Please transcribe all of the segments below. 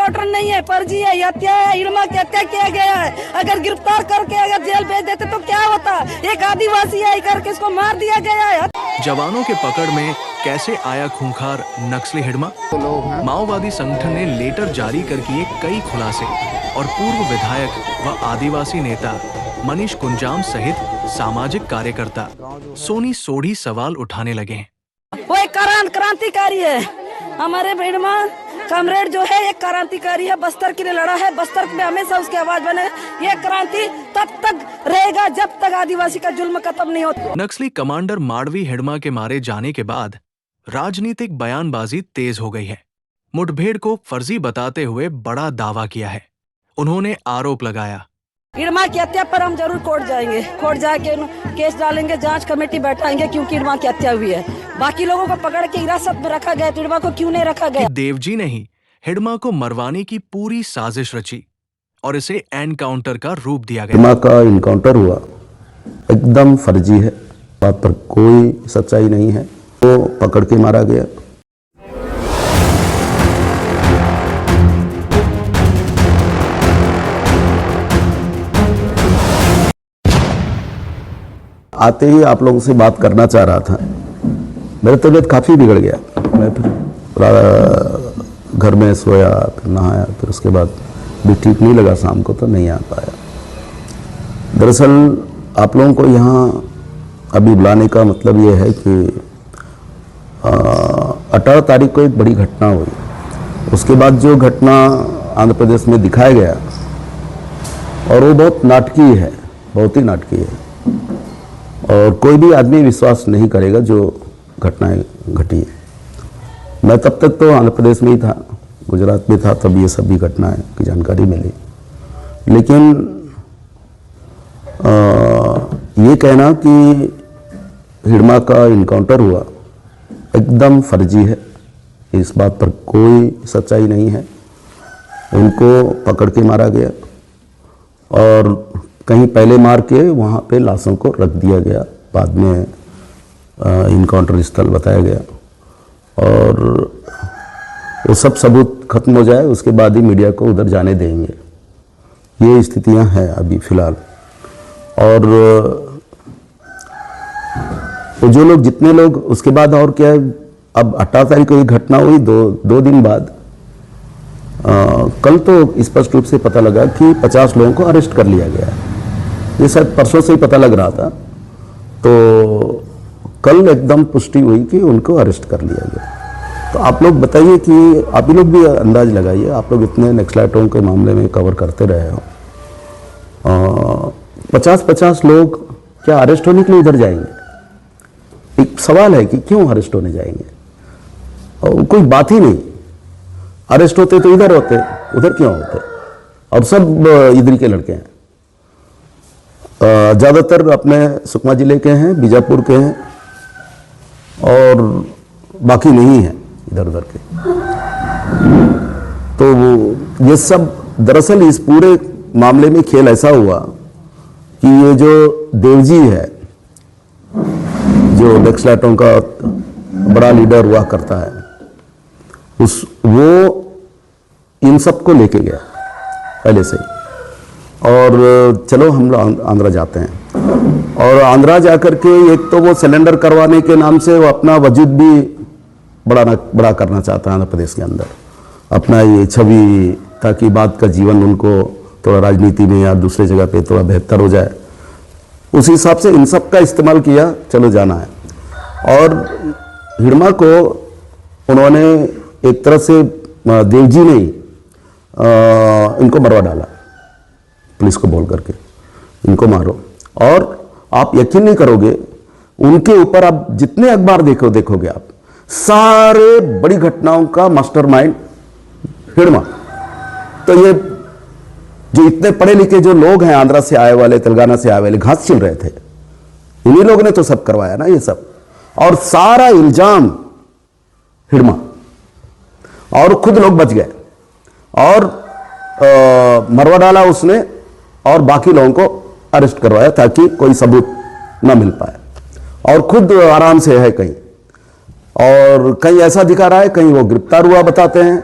Important नहीं है, फर्जी है, हत्या है, हिडमा की हत्या किया गया है। अगर गिरफ्तार करके अगर जेल भेज देते तो क्या होता? एक आदिवासी है करके इसको मार दिया गया है। जवानों के पकड़ में कैसे आया खूंखार नक्सली हिडमा? माओवादी संगठन ने लेटर जारी कर किए कई खुलासे और पूर्व विधायक व आदिवासी नेता मनीष कुंजाम सहित सामाजिक कार्यकर्ता सोनी सोढ़ी सवाल उठाने लगे हैं। वो एक क्रांतिकारी है, हमारे हिडमा कमरेड जो है एक क्रांतिकारी है, बस्तर के लिए लड़ा है, बस्तर में हमेशा उसकी आवाज बने। ये क्रांति तब तक रहेगा जब तक आदिवासी का जुल्म खत्म नहीं होता। नक्सली कमांडर माडवी हिडमा के मारे जाने के बाद राजनीतिक बयानबाजी तेज हो गई है। मुठभेड़ को फर्जी बताते हुए बड़ा दावा किया है। उन्होंने आरोप लगाया, हिडमा की हत्या पर हम जरूर कोर्ट जाएंगे, कोर्ट जाके केस डालेंगे, जांच कमेटी बैठाएंगे, क्योंकि हिडमा की हत्या हुई है। बाकी लोगों को पकड़ के हिरासत में रखा गया, हिडमा को क्यों नहीं रखा गया? देवजी ने ही हिडमा को मरवाने की पूरी साजिश रची और इसे एनकाउंटर का रूप दिया गया। हिडमा का इनकाउंटर हुआ एकदम फर्जी है, बात पर कोई सच्चाई नहीं है। वो पकड़ के मारा गया। आते ही आप लोगों से बात करना चाह रहा था। मेरी तबीयत काफ़ी बिगड़ गया। मैं फिर घर में सोया, फिर नहाया, फिर उसके बाद भी ठीक नहीं लगा, शाम को तो नहीं आ पाया। दरअसल आप लोगों को यहाँ अभी बुलाने का मतलब ये है कि 18 तारीख को एक बड़ी घटना हुई। उसके बाद जो घटना आंध्र प्रदेश में दिखाया गया और वो बहुत नाटकीय है, बहुत ही नाटकीय है, और कोई भी आदमी विश्वास नहीं करेगा जो घटनाएं घटी है। मैं तब तक तो आंध्र प्रदेश में ही था, गुजरात में था, तब ये सभी घटनाएं की जानकारी मिली। लेकिन ये कहना कि हिडमा का इनकाउंटर हुआ एकदम फर्जी है, इस बात पर कोई सच्चाई नहीं है। उनको पकड़ के मारा गया और कहीं पहले मार के वहाँ पे लाशों को रख दिया गया, बाद में इनकाउंटर स्थल बताया गया, और वो सब सबूत खत्म हो जाए उसके बाद ही मीडिया को उधर जाने देंगे। ये स्थितियाँ हैं अभी फ़िलहाल। और जो लोग, जितने लोग उसके बाद, और क्या है, अब 18 तारीख को ये घटना हुई, दो दिन बाद कल तो स्पष्ट रूप से पता लगा कि 50 लोगों को अरेस्ट कर लिया गया है। ये शायद परसों से ही पता लग रहा था, तो कल एकदम पुष्टि हुई कि उनको अरेस्ट कर लिया गया। तो आप लोग बताइए कि आप ही लोग भी अंदाज लगाइए, आप लोग इतने नक्सलाइटों के मामले में कवर करते रहे हो, 50-50 लोग क्या अरेस्ट होने के लिए उधर जाएंगे? एक सवाल है कि क्यों अरेस्ट होने जाएंगे? और कोई बात ही नहीं। अरेस्ट होते तो इधर होते, उधर क्यों होते? और सब इधर के लड़के हैं, ज़्यादातर अपने सुकमा जिले के हैं, बीजापुर के हैं, और बाकी नहीं है इधर उधर के। तो ये सब दरअसल इस पूरे मामले में खेल ऐसा हुआ कि ये जो देवजी है, जो नक्सलाइटों का बड़ा लीडर हुआ करता है, वो इन सब को लेके गया पहले से ही। और चलो हम लोग आंध्रा जाते हैं, और आंध्रा जाकर के एक तो वो सिलेंडर करवाने के नाम से वो अपना वजूद भी बड़ा करना चाहता है आंध्र प्रदेश के अंदर, अपना ये छवि, ताकि बाद का जीवन उनको थोड़ा राजनीति में या दूसरे जगह पे थोड़ा बेहतर हो जाए। उस हिसाब से इन सब का इस्तेमाल किया, चलो जाना है। और हिडमा को उन्होंने एक तरह से देवजी ने इनको मरवा डाला, पुलिस को बोल करके इनको मारो। और आप यकीन नहीं करोगे, उनके ऊपर आप जितने अखबार देखोगे आप, सारे बड़ी घटनाओं का मास्टरमाइंड हिडमा। तो ये जो इतने पढ़े लिखे जो लोग हैं, आंध्रा से आए वाले, तेलंगाना से आए वाले, घास छिल रहे थे, इन्हीं लोगों ने तो सब करवाया ना ये सब। और सारा इल्जाम हिडमा, और खुद लोग बच गए और मरवा डाला उसने, और बाकी लोगों को अरेस्ट करवाया ताकि कोई सबूत ना मिल पाए, और खुद आराम से है कहीं, और कहीं ऐसा दिखा रहा है, कहीं वो गिरफ्तार हुआ बताते हैं,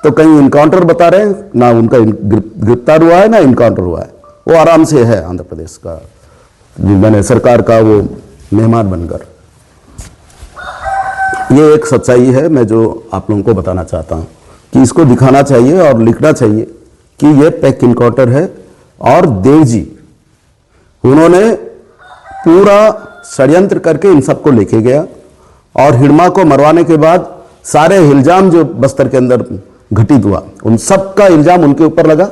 तो कहीं इनकाउंटर बता रहे हैं, ना उनका गिरफ्तार हुआ है ना इनकाउंटर हुआ है। वो आराम से है आंध्र प्रदेश का, मैंने सरकार का वो मेहमान बनकर। ये एक सच्चाई है मैं जो आप लोगों को बताना चाहता हूँ कि इसको दिखाना चाहिए और लिखना चाहिए कि ये पैक इनकाउंटर है। और देव जी उन्होंने पूरा षड्यंत्र करके इन सबको लेके गया और हिडमा को मरवाने के बाद सारे इल्जाम जो बस्तर के अंदर घटित हुआ उन सब का इल्जाम उनके ऊपर लगा।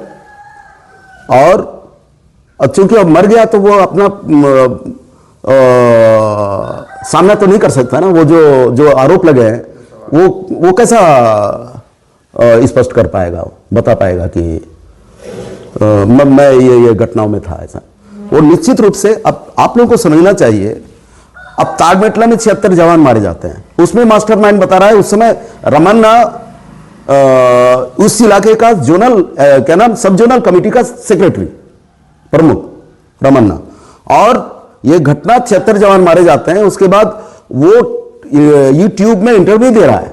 और चूंकि अब मर गया तो वो अपना सामना तो नहीं कर सकता ना, वो जो आरोप लगे हैं वो कैसा स्पष्ट कर पाएगा, बता पाएगा कि मैं ये घटनाओं में था ऐसा। वो निश्चित रूप से अब आप लोगों को समझना चाहिए, अब ताड़मेटला में 76 जवान मारे जाते हैं, उसमें मास्टरमाइंड बता रहा है उस समय रमन्ना उस इलाके का जोनल क्या नाम सब जोनल कमेटी का सेक्रेटरी प्रमुख रमन्ना। और ये घटना 76 जवान मारे जाते हैं, उसके बाद वो यूट्यूब में इंटरव्यू दे रहा है,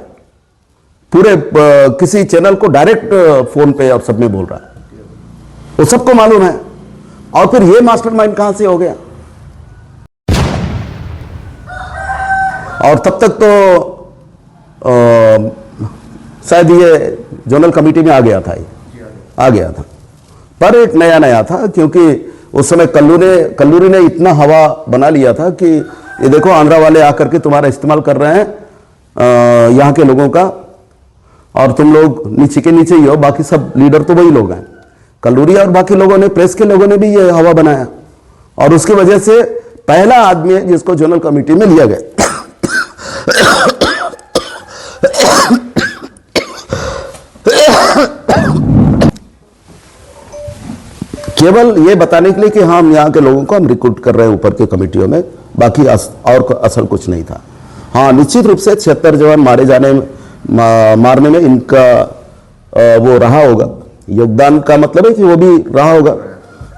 पूरे किसी चैनल को डायरेक्ट फोन पे और सब में बोल रहा है, वो सबको मालूम है। और फिर ये मास्टरमाइंड कहां से हो गया? और तब तक तो शायद ये जोनल कमेटी में आ गया था, पर एक नया था, क्योंकि उस समय कल्लूरी ने इतना हवा बना लिया था कि ये देखो आंध्रा वाले आकर के तुम्हारा इस्तेमाल कर रहे हैं यहाँ के लोगों का, और तुम लोग नीचे के नीचे ही हो, बाकी सब लीडर तो वही लोग हैं। कल्लूरी और बाकी लोगों ने, प्रेस के लोगों ने भी ये हवा बनाया, और उसकी वजह से पहला आदमी है जिसको जोनल कमेटी में लिया गया। केवल ये बताने के लिए कि हम यहाँ के लोगों को हम रिक्रूट कर रहे हैं ऊपर के कमेटियों में, बाकी और असल कुछ नहीं था। हाँ, निश्चित रूप से 76 जवान मारने में इनका वो रहा होगा योगदान, का मतलब है कि वो भी रहा होगा,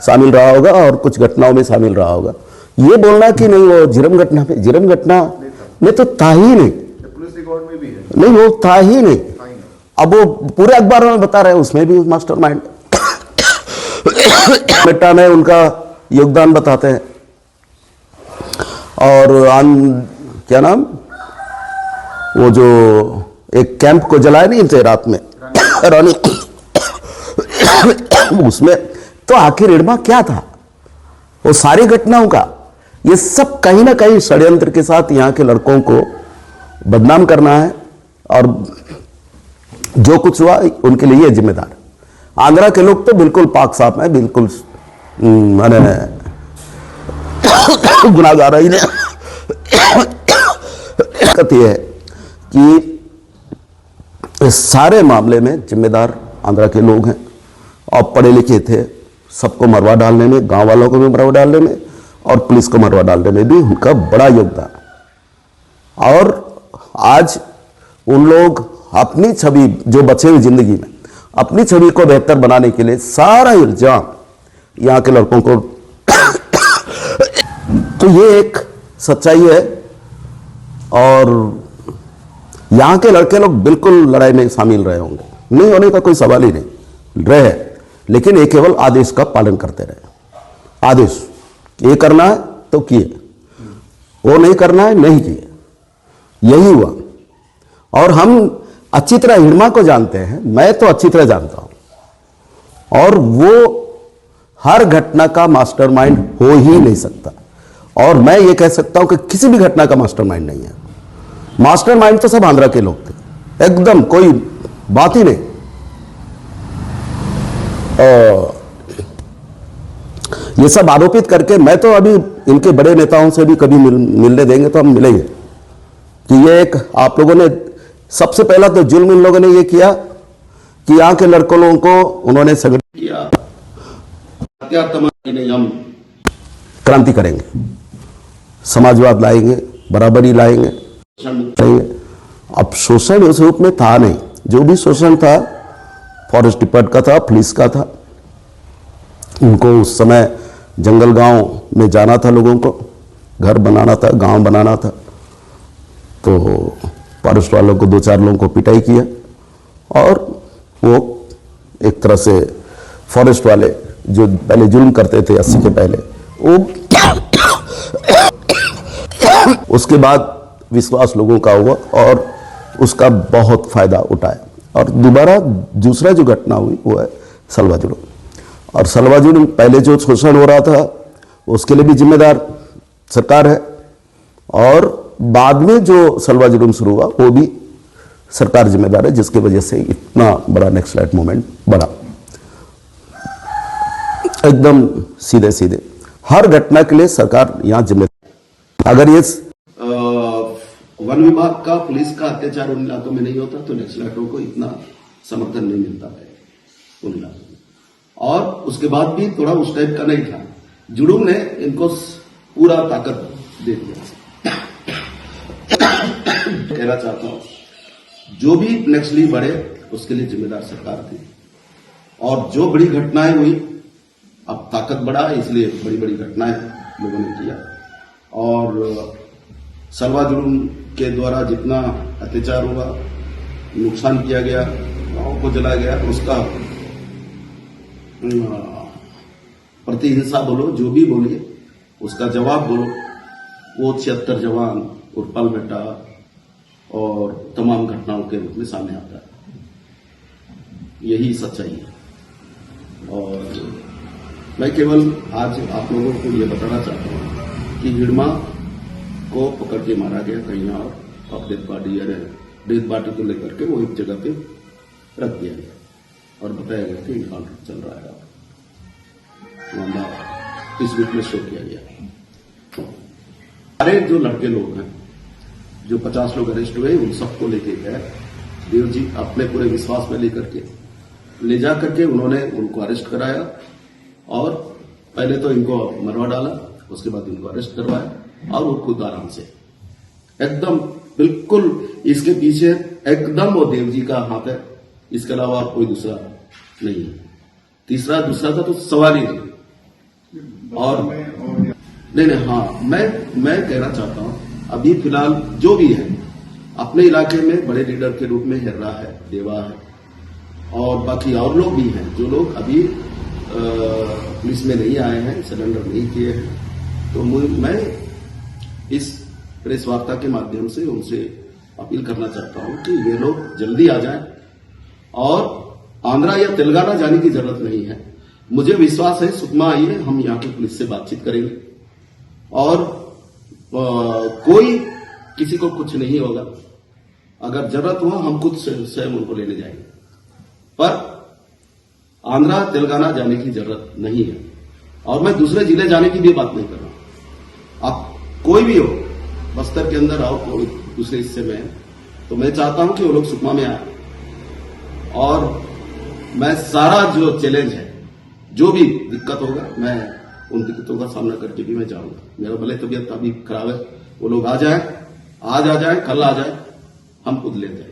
शामिल रहा होगा और कुछ घटनाओं में शामिल रहा होगा। ये बोलना कि नहीं वो झिरम घटना में तो था ही नहीं, पुलिस रिकॉर्ड में भी है, नहीं वो था ही नहीं। अब वो पूरे अखबारों में बता रहे हैं, उसमें भी मास्टरमाइंड बेटा में उनका योगदान बताते हैं। और क्या नाम वो जो एक कैंप को जलाए नहीं थे रात में रानी उसमें तो आखिर हिडमा क्या था? वो सारी घटनाओं का ये सब कहीं ना कहीं षड्यंत्र के साथ यहाँ के लड़कों को बदनाम करना है, और जो कुछ हुआ उनके लिए जिम्मेदार। आंध्रा के लोग तो बिल्कुल पाक साफ है, बिल्कुल मैंने गुनाहगार ही नहीं। कथी है कि इस सारे मामले में जिम्मेदार आंध्रा के लोग हैं, और पढ़े लिखे थे, सबको मरवा डालने में, गांव वालों को भी मरवा डालने में और पुलिस को मरवा डालने में भी उनका बड़ा योगदान। और आज उन लोग अपनी छवि जो बचे हुए जिंदगी में अपनी छवि को बेहतर बनाने के लिए सारा इल्जाम यहाँ के लड़कों को तो ये एक सच्चाई है। और यहाँ के लड़के लोग बिल्कुल लड़ाई में शामिल रहे होंगे, नहीं होने का कोई सवाल ही नहीं रहे, लेकिन ये केवल आदेश का पालन करते रहे। आदेश ये करना है तो किए, वो नहीं करना है नहीं किए, यही हुआ। और हम अच्छी तरह हिडमा को जानते हैं, मैं तो अच्छी तरह जानता हूं, और वो हर घटना का मास्टरमाइंड हो ही नहीं सकता। और मैं ये कह सकता हूं कि किसी भी घटना का मास्टरमाइंड नहीं है। मास्टरमाइंड तो सब आंध्रा के लोग थे, एकदम कोई बात ही नहीं। ये सब आरोपित करके, मैं तो अभी इनके बड़े नेताओं से भी कभी मिलने देंगे तो हम मिलेंगे कि ये एक आप लोगों ने सबसे पहला तो जुल्म इन लोगों ने ये किया कि यहाँ के लड़कों लोगों को उन्होंने संगठित किया, हम क्रांति करेंगे, समाजवाद लाएंगे, बराबरी लाएंगे। अब शोषण उस रूप में था नहीं, जो भी शोषण था फॉरेस्ट डिपार्टमेंट का था, पुलिस का था। उनको उस समय जंगल गांव में जाना था, लोगों को घर बनाना था, गांव बनाना था, तो फॉरेस्ट वालों को 2-4 लोगों को पिटाई किया और वो एक तरह से फॉरेस्ट वाले जो पहले जुल्म करते थे 80 के पहले, वो उसके बाद विश्वास लोगों का हुआ और उसका बहुत फायदा उठाया। और दोबारा दूसरा जो घटना हुई वो है सलवा जुलूम। और सलवा जुलूम पहले जो शोषण हो रहा था उसके लिए भी जिम्मेदार सरकार है, और बाद में जो सलवा जुलूम शुरू हुआ वो भी सरकार जिम्मेदार है, जिसकी वजह से इतना बड़ा नक्सलाइट मूवमेंट बना। एकदम सीधे सीधे हर घटना के लिए सरकार यहाँ जिम्मेदार। अगर ये वन विभाग का, पुलिस का अत्याचार उन इलाकों में नहीं होता तो नक्सलाइटों को इतना समर्थन नहीं मिलता है उन इलाकों में। और उसके बाद भी थोड़ा उस टाइप का नहीं था। जुलूम ने इनको पूरा ताकत दे दिया। कहना चाहता हूं, जो भी नक्सली बढ़े उसके लिए जिम्मेदार सरकार थी, और जो बड़ी घटनाएं हुई, अब ताकत बढ़ा इसलिए बड़ी बड़ी घटनाएं लोगों ने किया। और सलवा जुलूम के द्वारा जितना अत्याचार हुआ, नुकसान किया गया, गांव को जला गया, उसका प्रतिहिंसा बोलो, जो भी बोलिए, उसका जवाब बोलो, वो 76 जवान उर्पल बेटा और तमाम घटनाओं के रूप में सामने आता है। यही सच्चाई है। और मैं केवल आज आप लोगों को ये बताना चाहता हूं कि हिडमा को पकड़ के मारा गया कहीं और डेथ बॉडी को लेकर के वो एक जगह पे रख दिया गया और बताया गया कि इनकाउंटर चल रहा है। मामला फेसबुक में शो किया गया। सारे जो लड़के लोग हैं, जो 50 लोग अरेस्ट हुए, उन सबको लेके गए देव जी अपने पूरे विश्वास में लेकर के ले जा करके उन्होंने उनको अरेस्ट कराया। और पहले तो इनको मरवा डाला, उसके बाद इनको अरेस्ट करवाया, और वो खुद आराम से एकदम बिल्कुल इसके पीछे एकदम वो देव जी का हाथ है, इसके अलावा और कोई दूसरा नहीं है। दूसरा का तो सवाल ही नहीं। और नहीं, हाँ, मैं कहना चाहता हूं, अभी फिलहाल जो भी है अपने इलाके में बड़े लीडर के रूप में हिर्रा है, देवा है, और बाकी और लोग भी हैं जो लोग अभी पुलिस में नहीं आए हैं, सरेंडर नहीं किए हैं। तो मैं इस प्रेस वार्ता के माध्यम से उनसे अपील करना चाहता हूं कि ये लोग जल्दी आ जाएं, और आंध्रा या तेलंगाना जाने की जरूरत नहीं है। मुझे विश्वास है, सुकमा आइए, हम यहाँ की पुलिस से बातचीत करेंगे और कोई किसी को कुछ नहीं होगा। अगर जरूरत हो हम खुद स्वयं उनको लेने जाएंगे, पर आंध्रा तेलंगाना जाने की जरूरत नहीं है। और मैं दूसरे जिले जाने की भी बात नहीं कर रहा। आप कोई भी हो, बस्तर के अंदर आओ, कोई दूसरे हिस्से में, तो मैं चाहता हूं कि वो लोग सुकमा में आए, और मैं सारा जो चैलेंज है, जो भी दिक्कत होगा, मैं उन दिक्कतों का सामना करके भी मैं जाऊंगा। मेरा भले तबीयत अभी खराब है, वो लोग आ जाए, आज आ जाए, कल आ जाए, हम खुद लेते हैं।